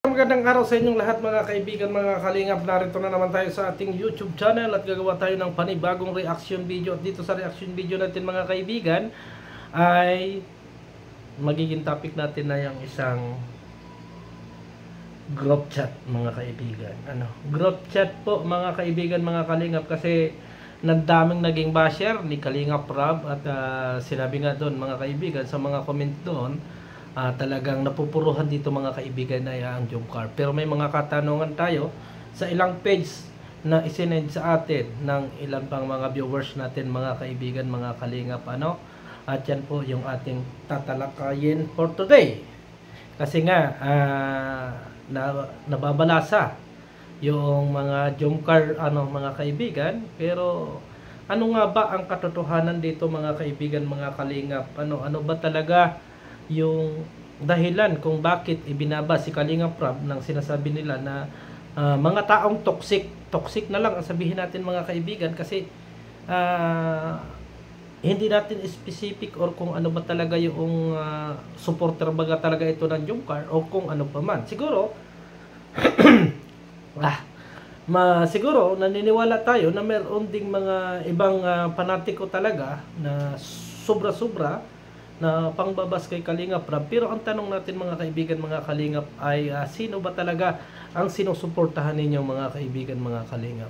Magandang araw sa inyong lahat mga kaibigan, mga kalingap. Narito na naman tayo sa ating YouTube channel at gagawa tayo ng panibagong reaction video. At dito sa reaction video natin mga kaibigan ay magiging topic natin na yung isang group chat mga kaibigan. Group chat po mga kaibigan, mga kalingap, kasi nandaming naging basher ni Kalingap Rab at sinabi nga doon mga kaibigan sa mga comment doon, talagang napupuruhan dito mga kaibigan na ang Jomcar. Pero may mga katanungan tayo sa ilang page na isinend sa atin ng ilang pang mga viewers natin mga kaibigan, mga kalingap. At yan po yung ating tatalakayin for today. Kasi nga nababalasa yung mga Jomcar mga kaibigan. Pero ano nga ba ang katotohanan dito mga kaibigan, mga kalingap? Ano ba talaga yung dahilan kung bakit ibinaba si Kalingap Rab ng sinasabi nila na mga taong toxic na lang ang sabihin natin mga kaibigan, kasi hindi natin specific or kung ano ba talaga yung supporter baga talaga ito ng Jomcar o kung ano pa man. Siguro siguro naniniwala tayo na meron ding mga ibang panatiko talaga na sobra-sobra na pangbabas kay Kalingap Rab. Pero ang tanong natin mga kaibigan, mga kalingap, ay sino ba talaga ang sinusuportahan ninyo mga kaibigan, mga kalingap?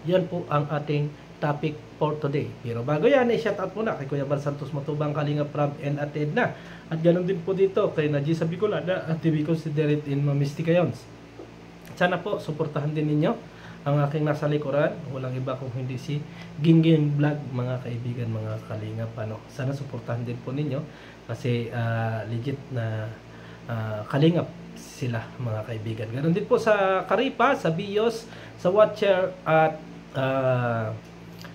Yan po ang ating topic for today. Pero bago yan, i-shoutout muna kay Kuya Bal Santos Matubang, Kalingap Rab, and Ated na. At ganoon din po dito kay Najisa Bicolada at TV Considerate in Mamistikayons. Sana po suportahan din ninyo ang aking nasa likuran, walang iba kung hindi si Gingging Vlog mga kaibigan, mga kalingap. Sana suportahan din po ninyo kasi legit na kalingap sila mga kaibigan. Ganon din po sa Karipa, sa Bios, sa Watcher at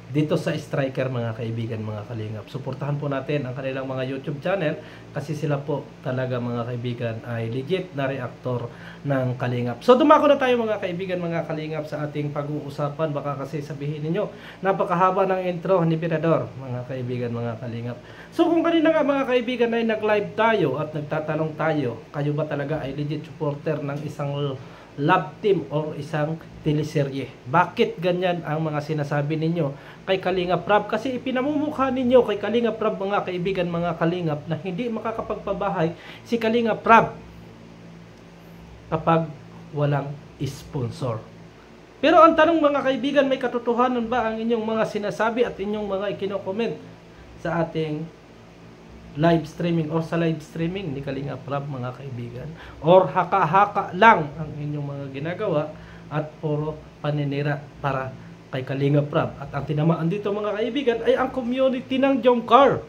dito sa Striker mga kaibigan, mga kalingap. Suportahan po natin ang kanilang mga YouTube channel kasi sila po talaga mga kaibigan ay legit na reactor ng kalingap. So dumako na tayo mga kaibigan, mga kalingap sa ating pag-uusapan. Baka kasi sabihin ninyo napakahaba ng intro ni Pirador mga kaibigan, mga kalingap. So kung kanina nga mga kaibigan ay nag-live tayo at nagtatanong tayo, kayo ba talaga ay legit supporter ng isang love team o isang teleserye? Bakit ganyan ang mga sinasabi ninyo kay Kalingap Rab? Kasi ipinamumukha ninyo kay Kalingap Rab mga kaibigan, mga kalingap, na hindi makakapagpabahay si Kalingap Rab kapag walang sponsor. Pero ang tanong mga kaibigan, may katotohanan ba ang inyong mga sinasabi at inyong mga ikino-comment sa ating live streaming or sa live streaming ni Kalingap Rab mga kaibigan? Or haka-haka lang ang inyong mga ginagawa at puro paninira para kay Kalingap Rab? At ang tinamaan dito mga kaibigan ay ang community ng Jomcar.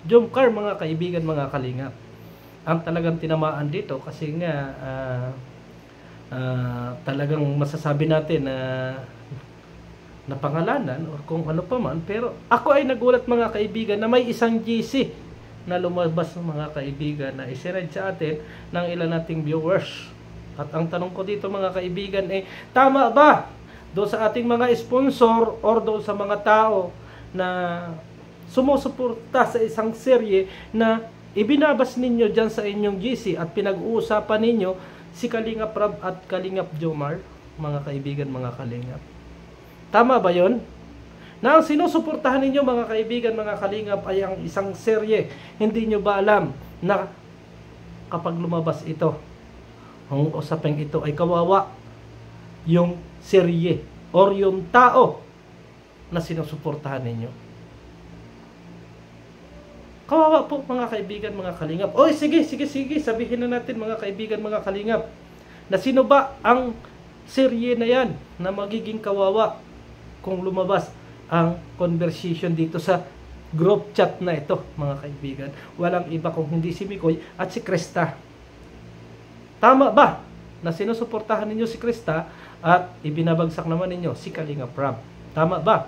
Jomcar mga kaibigan, mga kalingap, ang talagang tinamaan dito kasi nga talagang masasabi natin na pangalanan o kung ano pa man. Pero ako ay nagulat mga kaibigan na may isang GC na lumabas mga kaibigan na isinend sa atin ng ilan nating viewers. At ang tanong ko dito mga kaibigan ay tama ba doon sa ating mga sponsor or doon sa mga tao na sumusuporta sa isang serye na ibinabas ninyo dyan sa inyong GC at pinag-uusapan ninyo si Kalingap Rab at Kalingap Jomar mga kaibigan, mga kalingap? Tama ba yon? Na ang sinusuportahan ninyo mga kaibigan, mga kalingap ay ang isang serye. Hindi nyo ba alam na kapag lumabas ito, ang usaping ito ay kawawa yung serye or yung tao na sinusuportahan ninyo? Kawawa po mga kaibigan, mga kalingap. Oy, sige, sabihin na natin mga kaibigan, mga kalingap, na sino ba ang serye na yan na magiging kawawa kung lumabas ang conversation dito sa group chat na ito mga kaibigan? Walang iba kung hindi si Mikoy at si Krista. Tama ba na sinusuportahan ninyo si Krista at ibinabagsak naman ninyo si Kalingap Rab? Tama ba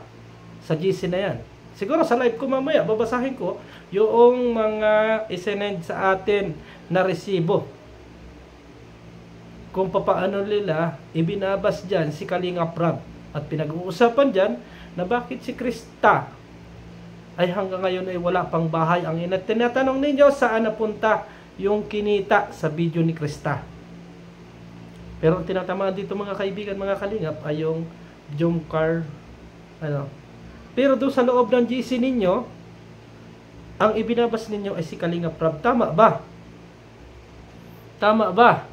sa GC na yan? Siguro sa live ko mamaya babasahin ko yung mga isinend sa atin na resibo kung papaano nila ibinabas dyan si Kalingap Rab. At pinag-uusapan dyan na bakit si Krista ay hanggang ngayon ay wala pang bahay. Ang tinatanong ninyo, saan napunta yung kinita sa video ni Krista. Pero ang tinatamaan dito mga kaibigan, mga kalingap, ay yung Jomcar, ano. Pero doon sa loob ng GC ninyo, ang ibinabas ninyo ay si Kalingap Rab. Tama ba? Tama ba?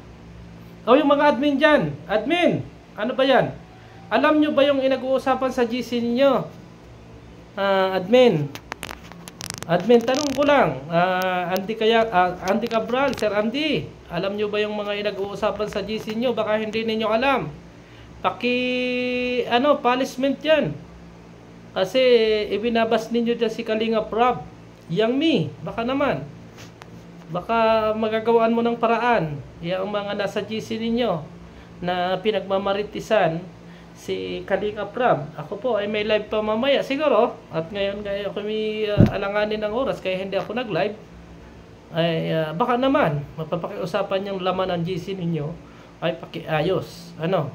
O yung mga admin dyan, admin, ano ba yan? Alam nyo ba yung inag-uusapan sa GC ninyo? Admin, tanong ko lang, Andy Cabral, Sir Andy, alam nyo ba yung mga inag-uusapan sa GC nyo? Baka hindi ninyo alam. Punishment yan. Kasi ibinabas ninyo dyan si Kalingap Rab. Yang mi, baka naman. Baka magagawaan mo ng paraan. Yung mga nasa GC ninyo na pinagmamaritisan si Kalingap Rab. Ako po ay may live pa mamaya siguro. At ngayon ako may alanganin ng oras kaya hindi ako nag-live. Ay baka naman mapapakiusapan yung laman ng GC ninyo ay pakiayos. Ano?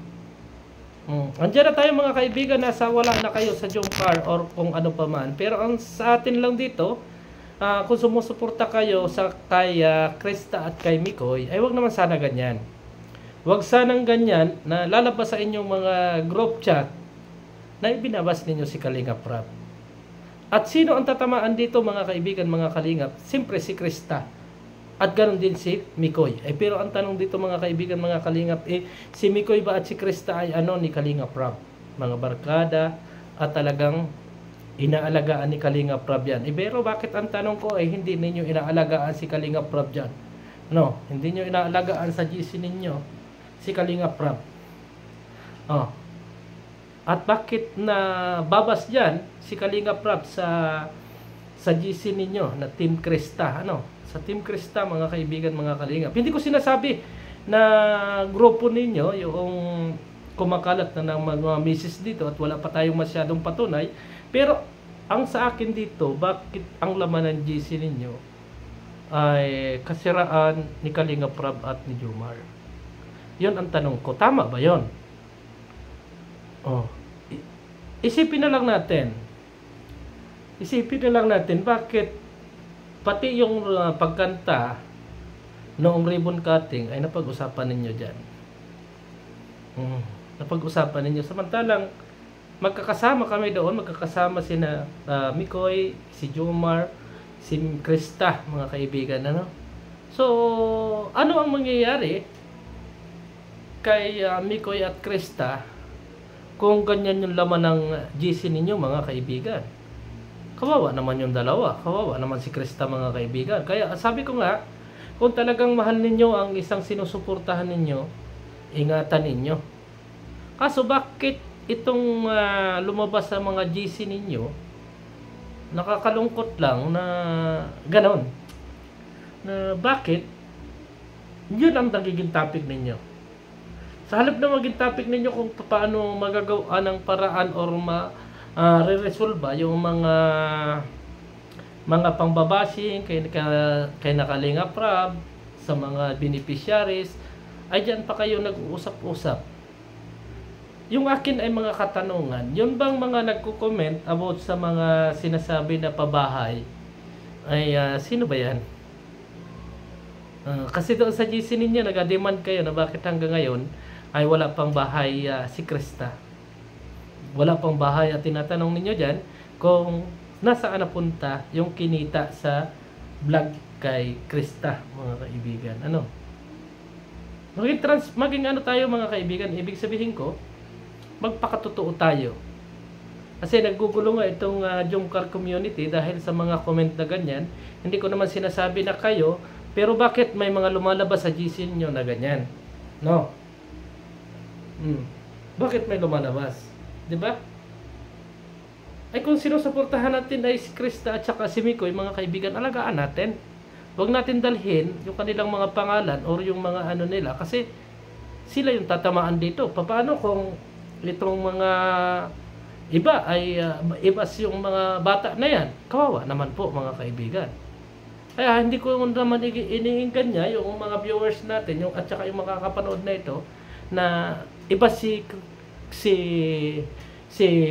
Andiyan na tayo mga kaibigan, nasa wala na kayo sa Jomcar or kung ano pa man. Pero ang sa atin lang dito, kung sumusuporta kayo sa kay Krista at kay Mikoy, ay wag naman sana ganyan. Wag sanang ganyan na lalabas sa inyong mga group chat na ibinabas ninyo si Kalingap Rab. At sino ang tatamaan dito mga kaibigan, mga kalingap? Siyempre si Krista. At ganoon din si Mikoy. Pero ang tanong dito mga kaibigan, mga kalingap, si Mikoy ba at si Krista ay ano ni Kalingap Rab? Mga barkada at talagang inaalagaan ni Kalingap Rab yan. Pero bakit ang tanong ko ay hindi ninyo inaalagaan si Kalingap Rab dyan? No, hindi nyo inaalagaan sa GC ninyo si Kalingap Rab. At bakit na babas dyan si Kalingap Rab sa GC ninyo na Team Krista? Sa Team Krista mga kaibigan, mga kalingap. Hindi ko sinasabi na grupo ninyo yung kumakalat na ng mga misis dito at wala pa tayong masyadong patunay. Pero ang sa akin dito, bakit ang laman ng GC ninyo ay kasiraan ni Kalingap Rab at ni Jomar? Yun ang tanong ko. Tama ba yun? Isipin na lang natin bakit pati yung pagkanta noong ribbon cutting ay napag-usapan ninyo dyan. Napag-usapan ninyo. Samantalang magkakasama kami doon, magkakasama sina Mikoy, si Jomar, si Krista, mga kaibigan. So, ano ang mangyayari kay Mikoy at Krista kung ganyan yung laman ng GC ninyo, mga kaibigan? Kawawa naman yung dalawa. Kawawa naman si Krista, mga kaibigan. Kaya sabi ko nga, kung talagang mahal ninyo ang isang sinusuportahan ninyo, ingatan ninyo. Kaso bakit itong lumabas sa mga GC ninyo, nakakalungkot lang na ganon. Na bakit? Yun ang nagiging topic ninyo. Sa halip na maging topic ninyo kung paano magagawa ng paraan or re-resolve yung mga pangbabashing kay Kalingap Rab sa mga beneficiaries, ay dyan pa kayo nag-uusap-usap. Yung akin ay mga katanungan, yun bang mga nagko-comment about sa mga sinasabi na pabahay ay sino ba yan? Kasi doon sa GC ninyo nag-demand kayo na bakit hanggang ngayon ay wala pang bahay si Krista. Wala pang bahay at tinatanong ninyo dyan kung nasaan napunta yung kinita sa vlog kay Krista, mga kaibigan. Maging ano tayo, mga kaibigan, ibig sabihin ko, magpakatotoo tayo. Kasi naggugulo nga itong Jomcar community dahil sa mga comment na ganyan. Hindi ko naman sinasabi na kayo, pero bakit may mga lumalabas sa GC nyo na ganyan? No? Bakit may lumalabas? Diba? Ay kung sinusuportahan natin ay si Krista at saka si Mikoy, mga kaibigan, alagaan natin. Huwag natin dalhin yung kanilang mga pangalan or yung mga ano nila kasi sila yung tatamaan dito. Paano kung itong mga iba ay ibas yung mga bata na yan? Kawawa naman po, mga kaibigan. Kaya hindi ko naman iniinggan niya yung mga viewers natin yung, at saka yung makakapanood na ito na iba si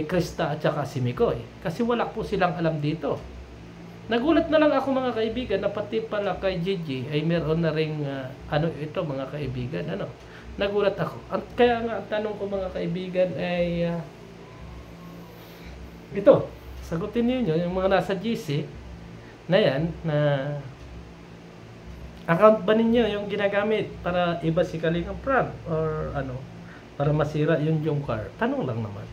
Krista at saka si Mikoy. Kasi wala po silang alam dito. Nagulat na lang ako mga kaibigan na pati pala kay Gigi ay meron na ring ano ito mga kaibigan, ano. Nagulat ako. Kaya nga ang tanong ko mga kaibigan ay ito, sagutin niyo yung mga nasa GC na yan na account ba ninyo yung ginagamit para iba si Kalingap Prab or ano, para masira yung Jungkar? Tanong lang naman.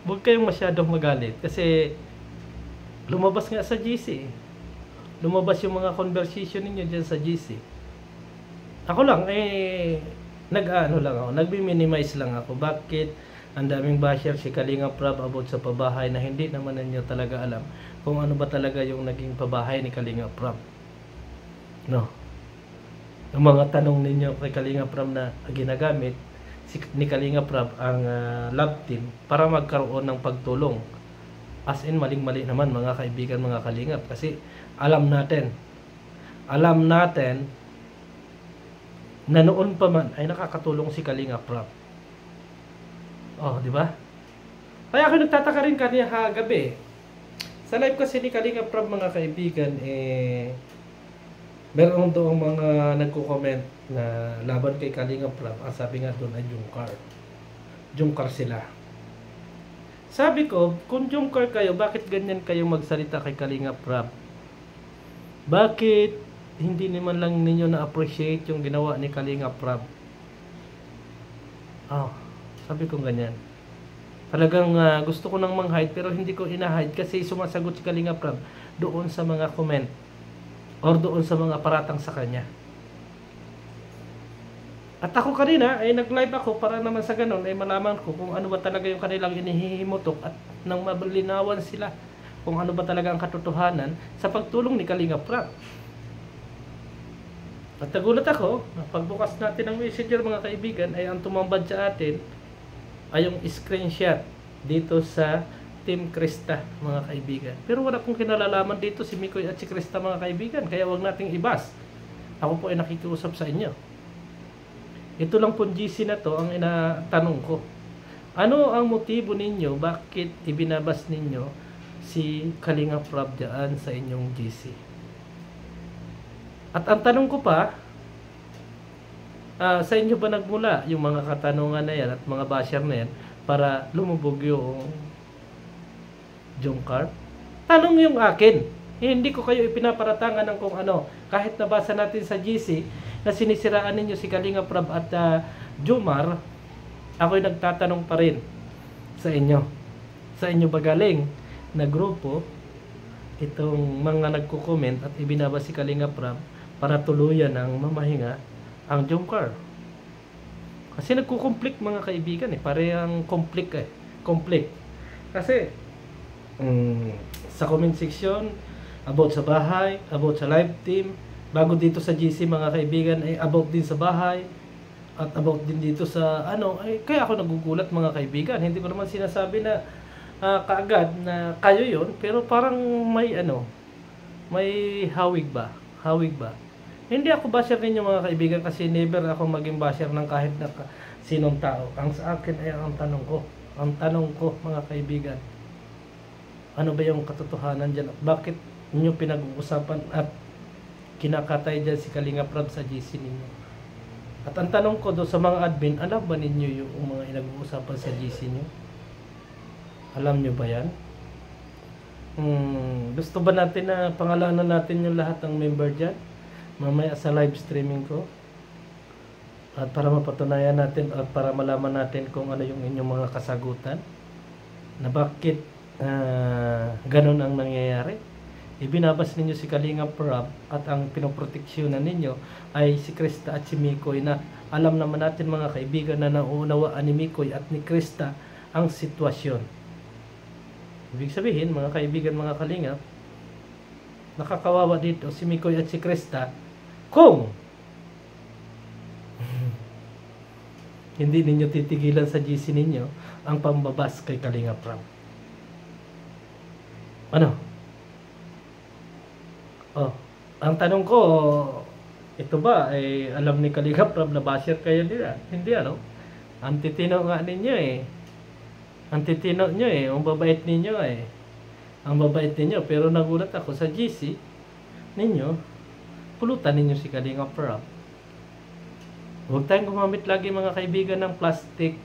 Huwag kayong masyadong magalit kasi lumabas nga sa GC. Lumabas yung mga conversation ninyo dyan sa GC. Ako lang nagbi-minimize lang ako. Bakit ang daming basher si Kalingap Prab about sa pabahay na hindi naman ninyo talaga alam kung ano ba talaga yung naging pabahay ni Kalingap Prab. No. Yung mga tanong ninyo kay Kalingap Prab na ginagamit ni Kalingap Prab ang love team para magkaroon ng pagtulong. As in, maling-mali naman mga kaibigan, mga Kalingap. Kasi alam natin na noon pa man ay nakakatulong si Kalingap Prab. Oh, di ba? Kaya ako nagtataka rin kanina gabi. Sa live kasi ni Kalingap Prab mga kaibigan, meron doon mga nagko-comment na laban kay Kalingap Prab. Ang sabi nga doon ay Jungkar. Jungkar sila. Sabi ko, kung Jungkar kayo, bakit ganyan kayo magsalita kay Kalingap Prab? Bakit hindi naman lang ninyo na-appreciate yung ginawa ni Kalingap Prab? Oh, sabi ko ganyan. Talagang gusto ko nang mang-hide pero hindi ko ina-hide kasi sumasagot si Kalingap Prab doon sa mga comment or doon sa mga paratang sa kanya. At ako kanina ay nag-live ako para naman sa ganun ay malaman ko kung ano ba talaga yung kanilang inihihimutok at nang mabalinawan sila kung ano ba talaga ang katotohanan sa pagtulong ni Kalingap Prab. At nagulat ako, pagbukas natin ng messenger mga kaibigan ay ang tumambad sa atin ay yung screenshot dito sa Team Krista mga kaibigan. Pero wala pong kinalalaman dito si Mikoy at si Krista mga kaibigan, kaya wag nating ibas. Ako po ay nakikiusap sa inyo. Ito lang po GC na to ang inatanong ko. Ano ang motibo ninyo? Bakit ibinabas ninyo si Kalingap Prab dyan sa inyong GC? At ang tanong ko pa, sa inyo ba nagmula yung mga katanungan na yan at mga basher na yan para lumubog yung Jungkar? Tanong yung akin. Hindi ko kayo ipinaparatangan ng kung ano. Kahit nabasa natin sa GC na sinisiraan ninyo si Kalingap Prab at Jomar, ako'y nagtatanong pa rin sa inyo. Sa inyo ba galing na grupo itong mga nagko-comment at ibinaba si Kalingap Prab para tuluyan ng mamahinga ang Jungkar? Kasi nagko-conflict mga kaibigan parehang conflict conflict. Kasi sa comment section about sa bahay, about sa live team, bago dito sa GC mga kaibigan ay about din sa bahay at about din dito sa ano ay kaya ako nagugulat mga kaibigan. Hindi ko naman sinasabi na kaagad na kayo yon, pero parang may may hawig ba? Hindi ako basher ninyo mga kaibigan kasi never ako maging basher ng kahit na sinong tao. Ang sa akin ay ang tanong ko mga kaibigan, ano ba yung katotohanan dyan at bakit ninyo pinag-uusapan at kinakatay dyan si Kalingap Prab sa GC ninyo? At ang tanong ko do sa mga admin, alam ba ninyo yung mga inag-uusapan sa GC nyo? Alam nyo ba yan? Gusto ba natin na pangalanan natin yung lahat ng member dyan mamaya sa live streaming ko? At para mapatunayan natin at para malaman natin kung ano yung inyong mga kasagutan na bakit ganun ang nangyayari. Ibinabas ninyo si Kalingap Prab at ang pinoproteksyonan ninyo ay si Krista at si Mikoy na alam naman natin mga kaibigan na nauunawaan ni Mikoy at ni Krista ang sitwasyon. Ibig sabihin mga kaibigan, mga Kalingap, nakakawawa dito si Mikoy at si Krista kung hindi ninyo titigilan sa GC ninyo ang pambabas kay Kalingap Prab. Ano? Oh, ang tanong ko, ito ba ay alam ni Kalingap Prab na basher kayo nila? Hindi Antitino nga ninyo Antitino nyo ang babait ninyo Ang babait ninyo. Pero nagulat ako sa GC ninyo, pulutan ninyo si Kalinga Prab. Huwag tayong gumamit lagi mga kaibigan ng plastic,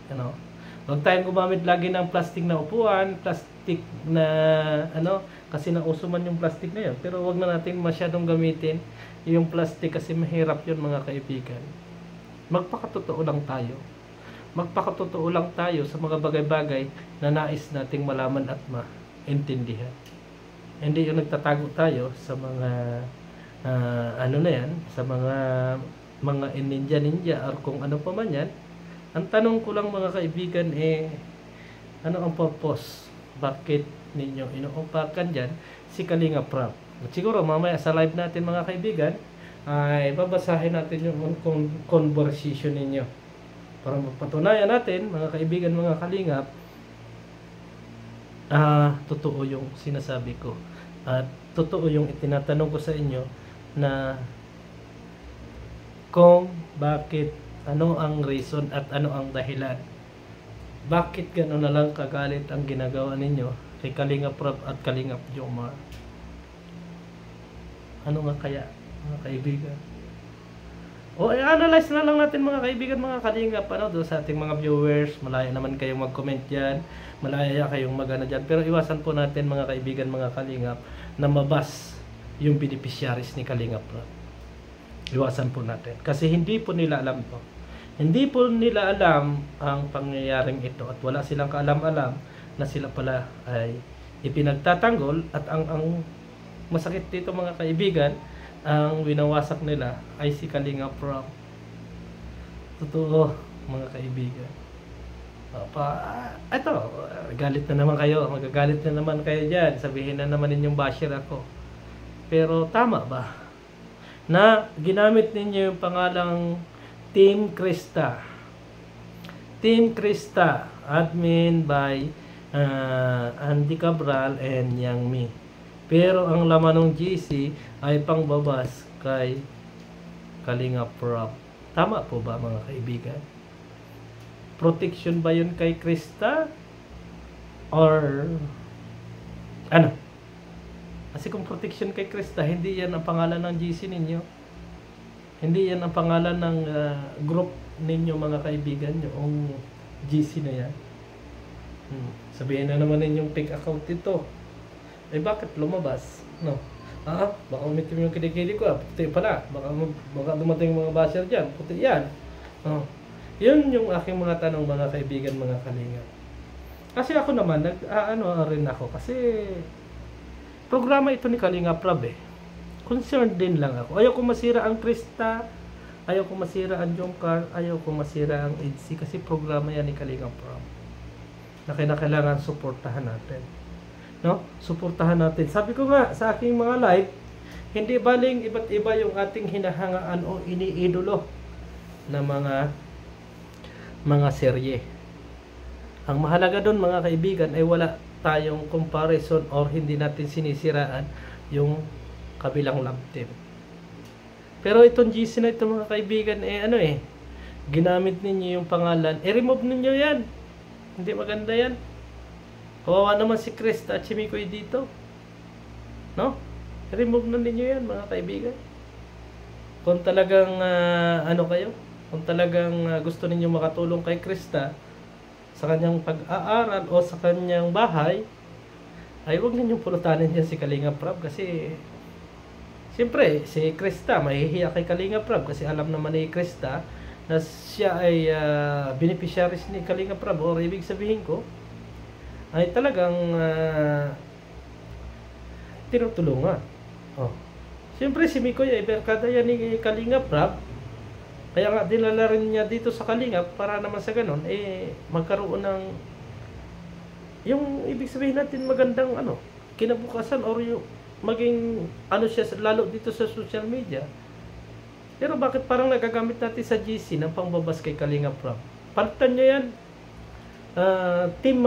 Huwag tayong gumamit lagi ng plastic na upuan, plastic na kasi nauso man yung plastic na yun. Pero huwag na natin masyadong gamitin yung plastic kasi mahirap yun mga kaibigan. Magpakatotoo lang tayo. Magpakatotoo lang tayo sa mga bagay-bagay na nais nating malaman at maintindihan. Hindi yung nagtatago tayo sa mga sa mga ninja or kung ano pa man yan. Ang tanong ko lang mga kaibigan ano ang purpose? Bakit ninyo inuupakan dyan si Kalinga Prab? At siguro mamaya sa live natin mga kaibigan ay babasahin natin yung conversation ninyo para mapatunayan natin mga kaibigan, mga kalingap, totoo yung sinasabi ko at totoo yung itinatanong ko sa inyo na kung bakit, ano ang reason at ano ang dahilan. Bakit gano'n na lang kagalit ang ginagawa ninyo kay Kalinga Prab at Kalingap Jomar? Ano nga kaya mga kaibigan? O i-analyze na lang natin mga kaibigan, mga kalingap, doon sa ating mga viewers. Malaya naman kayong mag-comment dyan, malaya kayong mag-ano dyan, pero iwasan po natin mga kaibigan, mga kalingap, na mabas yung beneficiaries ni Kalinga Prab. Iwasan po natin kasi hindi po nila alam to. Hindi po nila alam ang pangyayaring ito at wala silang kaalam-alam na sila pala ay ipinagtatanggol at ang masakit dito mga kaibigan, ang winawasak nila ay si Kalinga Prab. Totoo mga kaibigan. Ito, galit na naman kayo, magagalit na naman kayo dyan, sabihin na naman ninyong basher ako. Pero tama ba na ginamit ninyo yung pangalang Team Krista? Team Krista, admin by Andy Cabral and Yang Mi. Pero ang laman ng GC ay pangbabas kay Kalinga Prab. Tama po ba mga kaibigan? Protection ba yun kay Krista? Or ano? Kasi kung protection kay Krista, hindi yan ang pangalan ng GC ninyo. Hindi yan ang pangalan ng group ninyo mga kaibigan, yung GC na yan. Sabihin na naman ninyong fake account ito. Bakit lumabas? No. Baka umitim yung kilikili ko. Puti pala. Baka dumating mga basher dyan. Puti yan. Yun yung aking mga tanong mga kaibigan, mga kalinga. Kasi ako naman, rin ako. Kasi programa ito ni Kalinga Prab Concerned din lang ako. Ayaw ko masira ang Krista. Ayaw ko masira ang Jomcar. Ayaw ko masira ang EDC. Kasi programa yan ni Kalinga Prab. Na kailangan suportahan natin. Suportahan natin. Sabi ko nga sa aking mga live, hindi baling iba't iba yung ating hinahangaan o iniidolo na mga serye. Ang mahalaga doon mga kaibigan ay wala tayong comparison or hindi natin sinisiraan yung kabilang love team. Pero itong GC na ito mga kaibigan ginamit ninyo yung pangalan, remove ninyo yan. Hindi maganda yan. Kawawa naman si Krista at si Mikoy dito. Remove na ninyo yan mga kaibigan. Kung talagang kung talagang gusto ninyo makatulong kay Krista sa kanyang pag-aaral o sa kanyang bahay, ay huwag ninyong pulutanin yan si Kalinga Prab kasi siyempre si Krista mahihiya kay Kalinga Prab kasi alam naman ni Krista na siya ay beneficiaries ni Kalinga Prab, o ibig sabihin ko ay talagang tinutulungan. Siyempre si Mikoy ay barkada yan ni Kalinga Prab. Kaya nga dinala rin niya dito sa Kalinga para naman sa ganon magkaroon ng yung ibig sabihin natin magandang kinabukasan or yung maging siya lalo dito sa social media. Pero bakit parang nagagamit natin sa GC ng pangbabas kay Kalinga Prab? Palitan niya yan. Team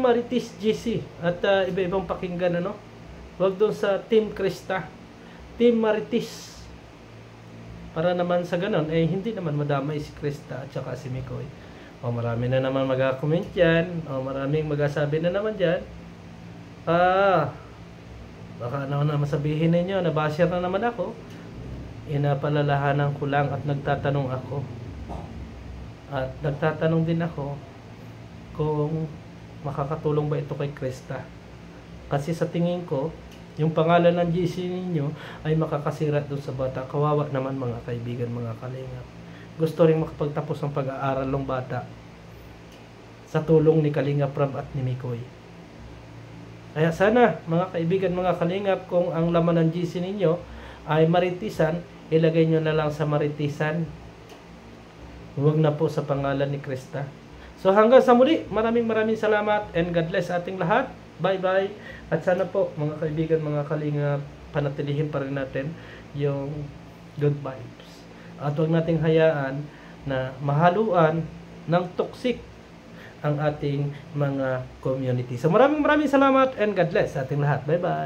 Marites GC at iba-ibang pakinggan wag doon sa Team Krista, Team Marites, para naman sa ganon hindi naman madamay si Krista at saka si Mikoy. O marami na naman mag-comment dyan. O maraming mag-asabi na naman dyan. Baka ano na masabihin ninyo, nabasher na naman ako. Inapalalahanan ko lang at nagtatanong ako. At nagtatanong din ako kung makakatulong ba ito kay Krista. Kasi sa tingin ko, yung pangalan ng GC ninyo ay makakasira doon sa bata. Kawawa naman mga kaibigan, mga kalingap. Gusto rin makapagtapos ng pag-aaral ng bata sa tulong ni Kalingap Rab at ni Mikoy. Kaya sana mga kaibigan, mga kalingap, kung ang laman ng GC ninyo ay maritisan, ilagay nyo na lang sa maritisan. Huwag na po sa pangalan ni Krista. So hanggang sa muli, maraming salamat and God bless ating lahat. Bye-bye. At sana po mga kaibigan, mga kalingap, panatilihin pa rin natin yung good vibes. At huwag nating hayaan na mahaluan ng toxic ang ating mga community. So maraming salamat and God bless sa ating lahat. Bye-bye.